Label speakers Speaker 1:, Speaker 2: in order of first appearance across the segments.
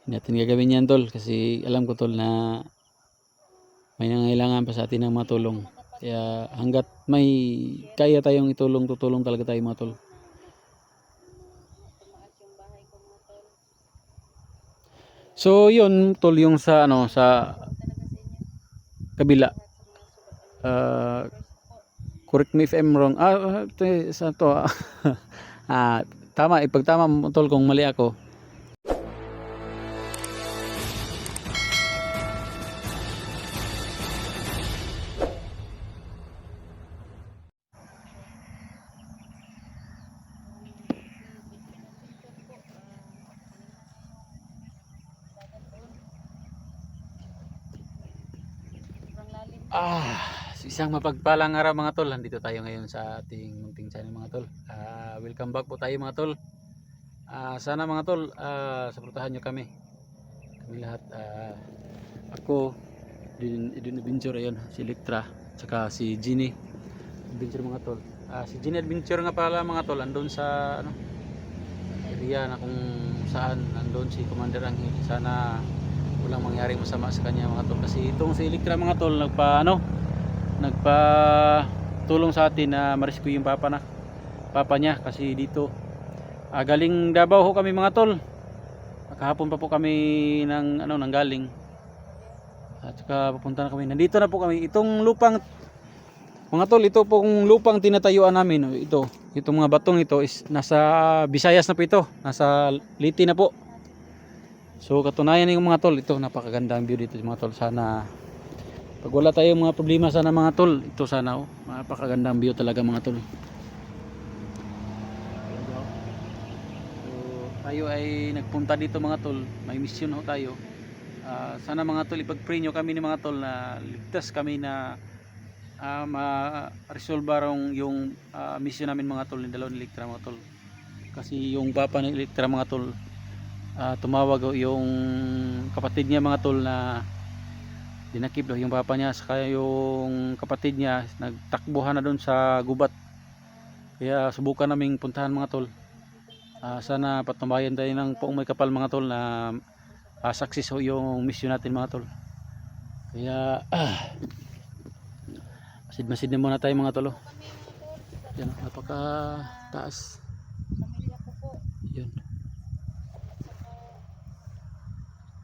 Speaker 1: Hindi natin gagawin yan tol kasi alam ko tol na may nangailangan pa sa atin ng matulong. Kaya hanggat may kaya tayong itulong, tutulong talaga tayo mga tol. So yun tol yung sa ano sa kabila. Correct me if I'm wrong. Sa to. Tama, ipagtama mo tol kung mali ako. Isang mapagpalang araw mga tol. Nandito tayo ngayon sa ating munting channel mga tol. Welcome back po tayo mga tol. Sana mga tol, suportahan nyo kami. Kami lahat. Ako, Edwin Adventure, ayun, si Electra, tsaka si Ginny Adventure mga tol. Si Ginny Adventure nga pala mga tol, andun sa ano, area na kung saan andun si Commander Angel. Sana walang mangyaring masama sa kanya mga tol. Kasi itong si Electra mga tol, nagpa-tulong sa atin na ma-rescue yung papa niya kasi dito galing Davao ho kami mga tol. Kahapon pa po kami ng galing. At saka papunta na kami. Nandito na po kami. Itong lupang mga tol, ito pong lupang tinatayuan namin. Itong mga batong ito is nasa Visayas na po ito. Nasa Liti na po. So katunayan ng mga tol, ito napakagandang view dito mga tol. Sana pag wala tayong mga problema sana mga tol, ito sana napakagandang view talaga mga tol. Tayo ay nagpunta dito mga tol, may mission ho tayo. Sana mga tol ipag-pray nyo kami ni mga tol na ligtas kami na ma-resolve yung mission namin mga tol ni dalawang Electra mga tol. Kasi yung papa ni Electra mga tol, tumawag yung kapatid niya mga tol na dinakip daw yung papa niya, saka yung kapatid niya nagtakbuhan na doon sa gubat. Kaya subukan naming puntahan mga tol. Sana patumbayan tayo ng poong may kapal mga tol na success ho yung mission natin mga tol. Kaya masid na muna tayo mga tol. Yan, napaka taas. Yun.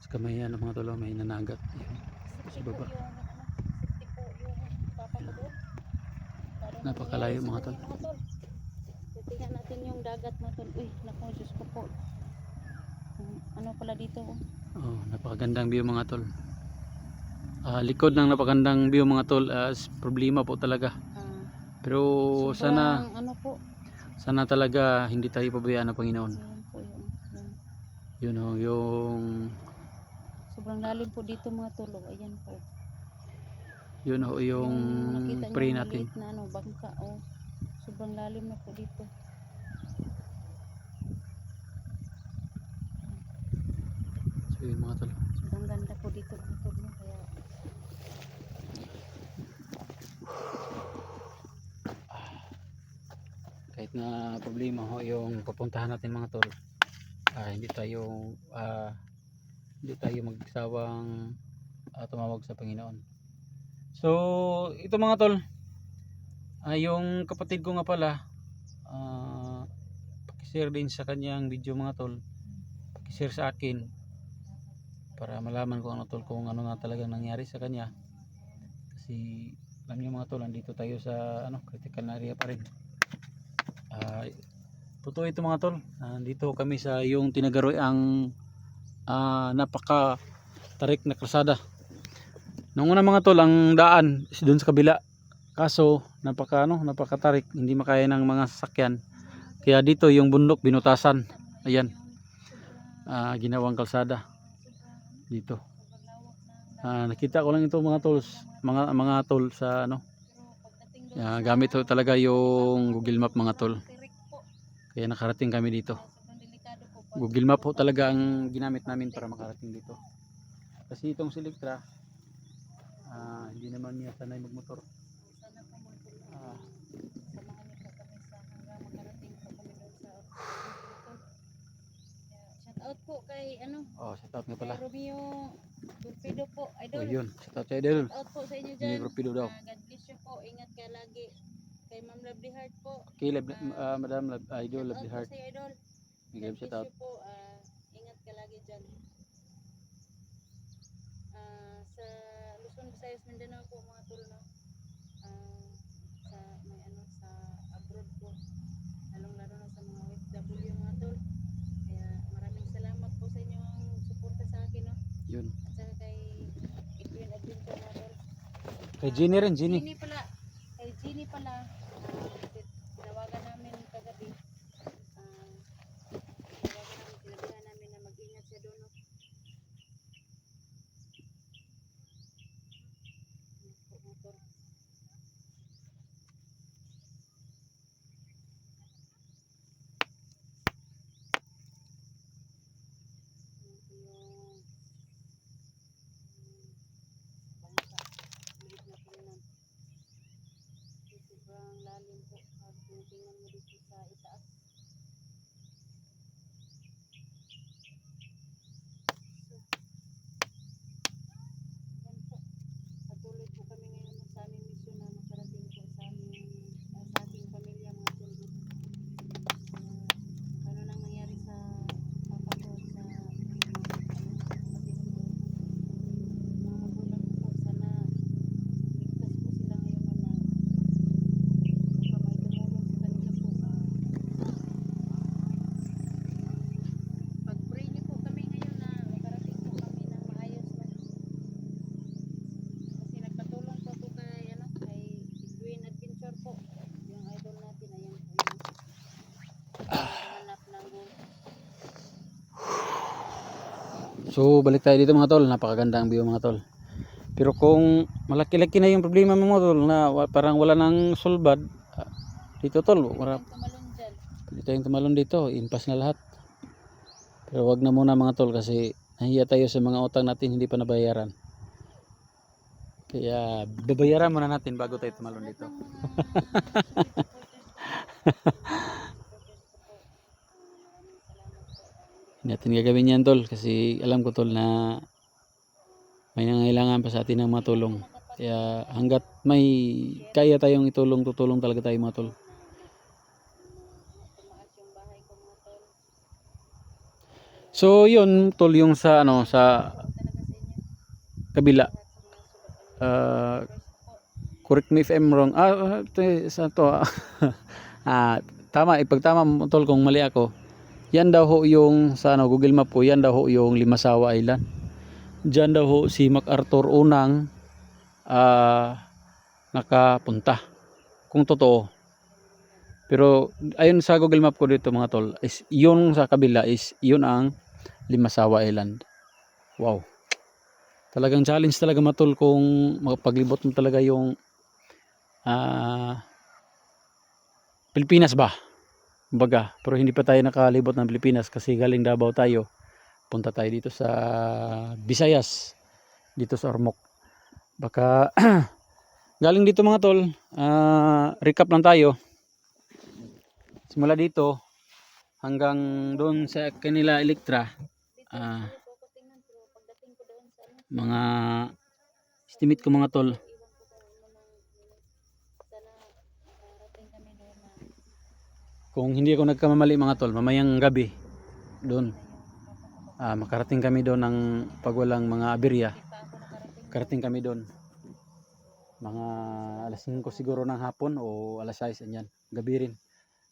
Speaker 1: Sa kamay yan mga tol, may nanagat. Yun. Sa baba. Napakalayo mga tol.
Speaker 2: Tingnan natin yung dagat mga tol. Uy, naku, Diyos ko po. Ano pala dito?
Speaker 1: Napakagandang view mga tol. Likod ng napakagandang view mga tol, problema po talaga. Pero sana
Speaker 2: ano po?
Speaker 1: Sana talaga hindi tayo pabayaan ng Panginoon.
Speaker 2: Yun.
Speaker 1: Yung
Speaker 2: sobrang lalim po dito mga tol. Ayan po.
Speaker 1: Yun yung pray natin.
Speaker 2: Na bangka sobrang lalim na po dito.
Speaker 1: So yun mga tol.
Speaker 2: Sobrang ganda po dito mga tol. Kaya
Speaker 1: kahit na problema ho yung pupuntahan natin mga tol, hindi tayo magsawang tumawag sa Panginoon. So ito mga tol, yung kapatid ko nga pala, pakishare din sa kanyang video mga tol, pakishare sa akin para malaman ko ano tol kung ano na talaga nangyari sa kanya. Kasi alam niyo mga tol, andito tayo sa critical na area pa rin. Totoo ito mga tol, nandito kami sa yung tinagaroy ang napaka tarik na kalsada. Nung una mga tol, ang daan is doon sa kabila, kaso napakatarik, hindi makaya ng mga sasakyan. Kaya dito yung bundok binutasan, ayan, ginawang kalsada dito. Nakita ko lang ito mga tol, mga tol sa gamit ho talaga yung Google Map mga tol. Kaya nakarating kami dito. Google Map ho talaga ang ginamit namin para makarating dito. Kasi itong si Electra, hindi naman niya sanay magmotor.
Speaker 2: out po kay ano,
Speaker 1: Oh, shout out nga
Speaker 2: kay
Speaker 1: pala.
Speaker 2: Romeo Torpedo po,
Speaker 1: Oh,
Speaker 2: idol.
Speaker 1: yun. Shout out sa idol.
Speaker 2: Shout out po sa inyo
Speaker 1: Ni
Speaker 2: dyan.
Speaker 1: Torpedo daw.
Speaker 2: God bless you po. Ingat ka lagi. Kay Ma'am Lovely Heart po.
Speaker 1: Okay, Madam Idol,
Speaker 2: Shout
Speaker 1: Lovely
Speaker 2: out po
Speaker 1: Heart.
Speaker 2: sa iyo, idol.
Speaker 1: Bigay
Speaker 2: God
Speaker 1: mo shout
Speaker 2: bless
Speaker 1: out.
Speaker 2: you po. Ingat ka lagi dyan. Sa Luzon, Visayas, Mindanao po mga tol, no? Sa may ano sa abroad po. Lalong-lalo na sa mga OFW mga tol. Kaya maraming salamat po sa inyong suporta sa akin, no?
Speaker 1: Yun.
Speaker 2: At saka kay Edwin Adventure mga tol.
Speaker 1: Kay Ginny rin, Ginny.
Speaker 2: Ginny pala. Kay Ginny pala. Tinawagan namin kagabi. Tinawagan namin, sinabihan namin na mag-ingat siya doon, no? Po, mga tol. Ito yung bangka. Maliit na tingnan. Sobrang lalim po. Pag tinitingnan mo dito sa itaas. So, yan po. Patuloy po kami ngayon sa aming mission na makarating po sa aming sa ating pamilya mga tulog. Ano nang nangyari sa papa ko sa mga kapatid ko. Mga magulang ko po, sana ligtas po sila ngayon na baka may tumulong sa kanila po. Pag-pray niyo po kami ngayon na makarating po kami ng maayos, no? Kasi nagpatulong po ako kay ano, kay Edwin Adventure po. Yung idol natin, ayan po yung hanap ng gold.
Speaker 1: So, balik tayo dito mga tol. Napakaganda ang view mga tol. Pero kung malaki-laki na yung problema mo mga tol na parang wala nang sulbad, dito tol,
Speaker 2: Yung tumalon dyan.
Speaker 1: dito yung tumalon dito, impas na lahat. Pero wag na muna mga tol kasi nahiya tayo sa mga utang natin hindi pa nabayaran. Kaya babayaran muna natin bago tayo tumalon dito. Hindi natin gagawin yan tol kasi alam ko tol na may nangailangan pa sa atin ng mga tulong. Kaya hanggat may kaya tayong itulong, tutulong talaga tayo mga tol.
Speaker 2: Tumaas yung bahay ko mga tol.
Speaker 1: So yun tol yung sa ano sa
Speaker 2: Talaga sa inyo.
Speaker 1: kabila.
Speaker 2: Lahat sa mga sugat.
Speaker 1: Uh,
Speaker 2: First po.
Speaker 1: correct me if I'm wrong. Sa to. Tama, ipagtama mo tol kung mali ako. Yan daw ho yung sa ano, Google Map po, yan daw ho yung Limasawa Island. Diyan daw ho si MacArthur unang nakapunta. Kung totoo. Pero ayun sa Google Map ko dito mga tol, is yun sa kabila is yun ang Limasawa Island. Wow. Talagang challenge talaga matol kung mapaglibot mo talaga yung Pilipinas ba? Kumbaga, pero hindi pa tayo nakalibot ng Pilipinas kasi galing Davao tayo. Punta tayo dito sa Visayas, dito sa Ormoc. Baka galing dito mga tol, recap lang tayo. Simula dito hanggang doon sa kanila Electra.
Speaker 2: Dito ako tingnan pero pagdating ko doon sa ano,
Speaker 1: Mga estimate ko mga tol,
Speaker 2: iwan ko daw naman. Sana makarating kami doon na
Speaker 1: kung hindi ako nagkamamali mga tol, mamayang gabi doon makarating kami doon ng pag walang mga aberya.
Speaker 2: hindi pa ako nakarating.
Speaker 1: Karating kami doon mga alas 5 siguro ng hapon o alas 6 anyan, gabi rin.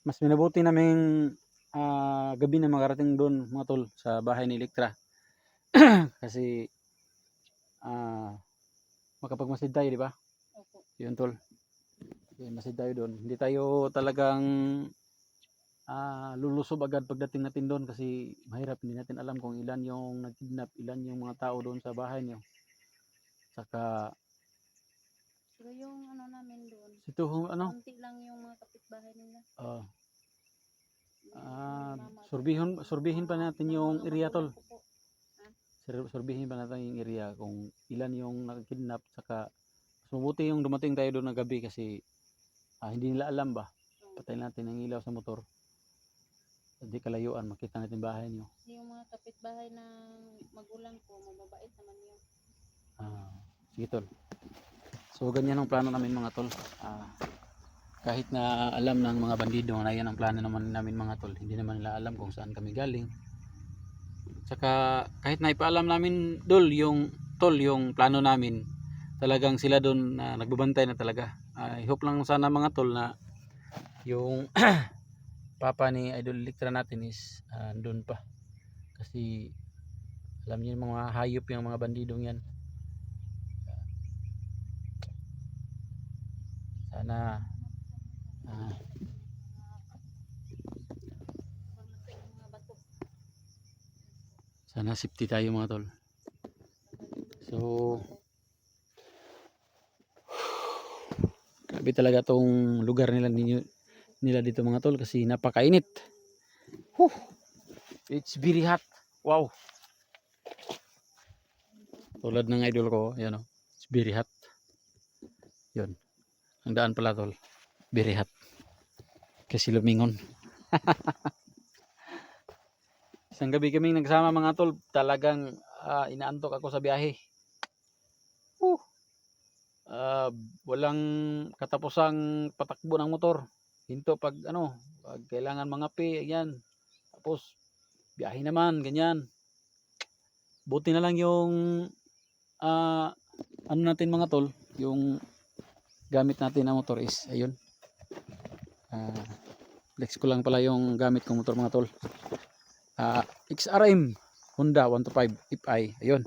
Speaker 1: Mas minabuti naming gabi na makarating doon mga tol sa bahay ni Electra. Kasi makapagmasid tayo, di ba?
Speaker 2: Opo.
Speaker 1: Yun tol. Okay, masid tayo doon. Hindi tayo talagang lulusob agad pagdating natin doon kasi mahirap, hindi natin alam kung ilan yung nagkidnap, ilan yung mga tao doon sa bahay niyo. Saka
Speaker 2: Pero yung ano namin doon,
Speaker 1: ito ano,
Speaker 2: konti lang yung mga kapitbahay nila.
Speaker 1: surbihin pa natin yung area tol.
Speaker 2: Magulang ko po.
Speaker 1: Surbihin pa natin yung area kung ilan yung nakakidnap, saka mas mabuti yung dumating tayo doon ng gabi kasi hindi nila alam ba. Patayin natin ang ilaw sa motor. Hindi kalayuan, makita natin bahay nyo.
Speaker 2: Yung mga kapitbahay ng magulang ko, mababait naman yun.
Speaker 1: Sige tol. So ganyan ang plano namin mga tol. Kahit na alam ng mga bandido na yan ang plano naman namin mga tol, hindi naman nila alam kung saan kami galing. Tsaka kahit na ipaalam namin yung plano namin, talagang sila doon na nagbabantay na talaga. I hope lang sana mga tol na yung papa ni Idol Electra natin is doon pa. Kasi alam niyo yung mga hayop yung mga bandidong yan. Sana
Speaker 2: Mga bato.
Speaker 1: sana safety tayo mga tol. So grabe talaga tong lugar nila dito mga tol kasi napakainit. It's very hot. Wow. Tulad ng idol ko, yan oh. It's very hot. Yun. Ang daan pala tol. Very hot. Kasi lumingon. Isang gabi kaming nagsama mga tol, talagang inaantok ako sa biyahe. Walang katapusang patakbo ng motor. Hinto pag pag kailangan mangapi, ayan. Tapos biyahe naman, ganyan. Buti na lang yung natin mga tol, yung gamit natin na motor is ayun. Flex ko lang pala yung gamit kong motor mga tol. XRM Honda 125 FI, ayun.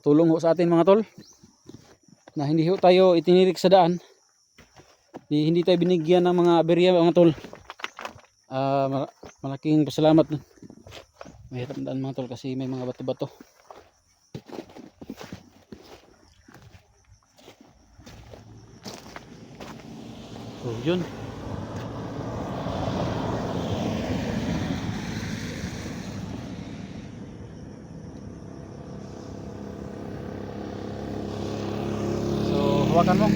Speaker 1: Tulong ho sa atin mga tol na hindi ho tayo itinirik sa daan, hindi tayo binigyan ng mga aberya mga tol. Malaking pasalamat. Mahirap na daan mga tol kasi may mga bato-bato. So yun. Hawakan mo.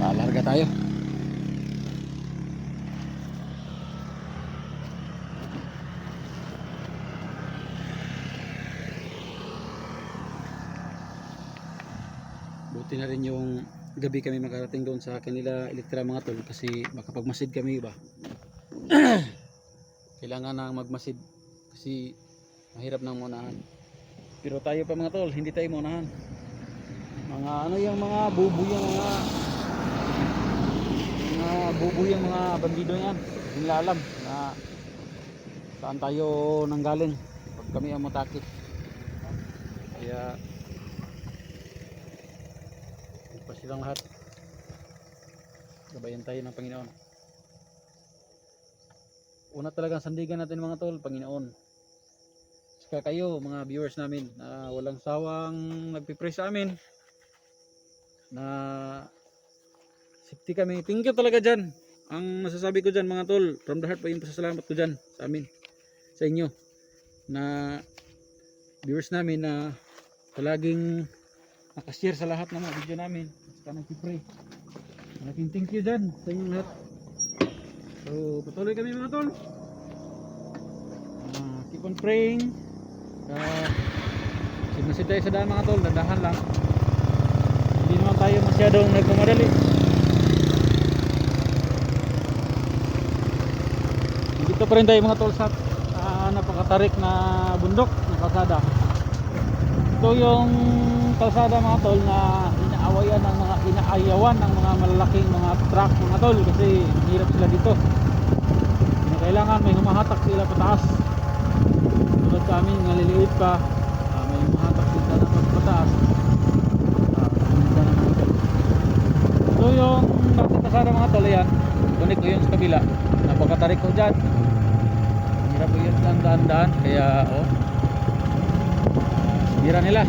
Speaker 1: Larga tayo. Buti na rin yung gabi kami makarating doon sa kanila Electra mga tol kasi makapagmasid kami ba. Kailangan na magmasid kasi mahirap nang munahan. Pero tayo pa mga tol, hindi tayo munahan. Mga yung mga bubo yung mga bandido yan. Hindi nila alam na saan tayo nanggaling pag kami ang mutakit. Kaya pa silang lahat. Gabayan tayo ng Panginoon. Una talagang sandigan natin mga tol, Panginoon. Saka kayo mga viewers namin na walang sawang nagpipray sa amin na safety kami. Thank you talaga dyan. Ang masasabi ko dyan mga tol, from the heart po yung pasasalamat ko dyan sa amin, sa inyo na viewers namin na palaging nakashare sa lahat ng mga video namin at nagpipray. Malaking thank you dyan sa inyong lahat. So patuloy kami mga tol, keep on praying. Sinasid tayo sa daan mga tol, dandahan lang. Hindi naman tayo masyadong nagmamadali. Dito pa rin tayo mga tol sa napakatarik na bundok na kalsada. Ito yung kalsada mga tol na inaayawan ng mga malalaking mga truck mga tol kasi hirap sila dito. Kailangan may humahatak sila pataas. Tulad sa amin nga liliit pa, may humahatak sila na pataas. So yung nakakasara mga tol yan, kunik ko yun sa kabila, napakatarik ko dyan. Hirap ko yun lang daan-daan, kaya hira nila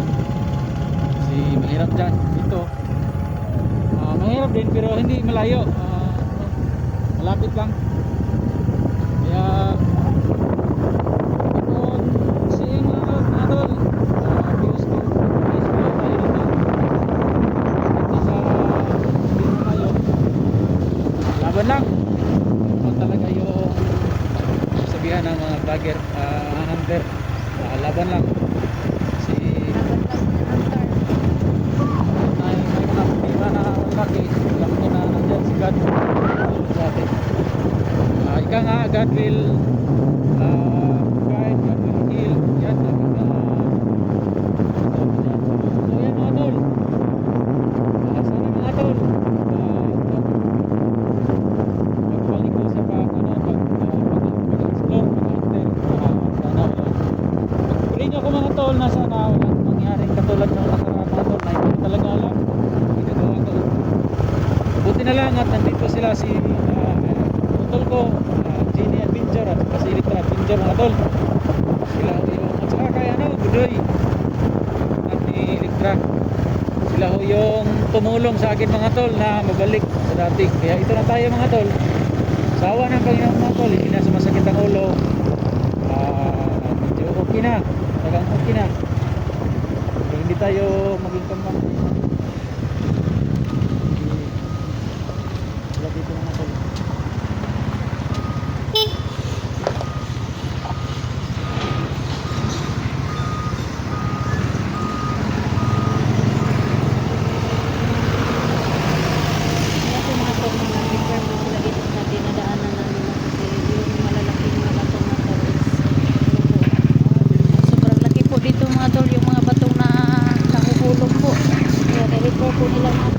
Speaker 1: kasi mahirap dyan dito. Mahirap din pero hindi malayo, malapit lang. Kaya kung seeing mga tol, views ko tayo dito nasa dito tayo laban lang. Ito talaga yung hunter. Laban lang. Si
Speaker 2: Laban lang ng hunter.
Speaker 1: may mga problema na laki. Alam ko na nandyan si God sa atin. Ika nga, God will guide, God will heal. Yan, sabi na. So yan mga tol. Sana mga tol. Pagbalik ko sa pag-explore, pag-hunter. Sana wala. Pray nyo ako mga tol na sana walang mangyaring katulad ng nakaraan mga tol na hindi ko talaga alam. Ginagawa ko. Buti na lang at nandito sila si tol ko, Genie Adventure at si Electra Adventure mga tol. Sila ho yung, at saka kaya Budoy at ni Electra. Sila ho yung tumulong sa akin mga tol na mabalik sa dati. Kaya ito na tayo mga tol. Sawa ng Panginoon mga tol, hindi na sumasakit ang ulo. Medyo okay na, talagang okay na. Kaya hindi tayo maging kambang. Wala dito mga tol.
Speaker 2: Kaya po mga tol, nag-repair po sila dito sa dinadaanan namin kasi yung malalaking mga batong na tol is sobrang laki po dito mga tol yung mga batong na nahuhulog po. Kaya na-repair po nila mga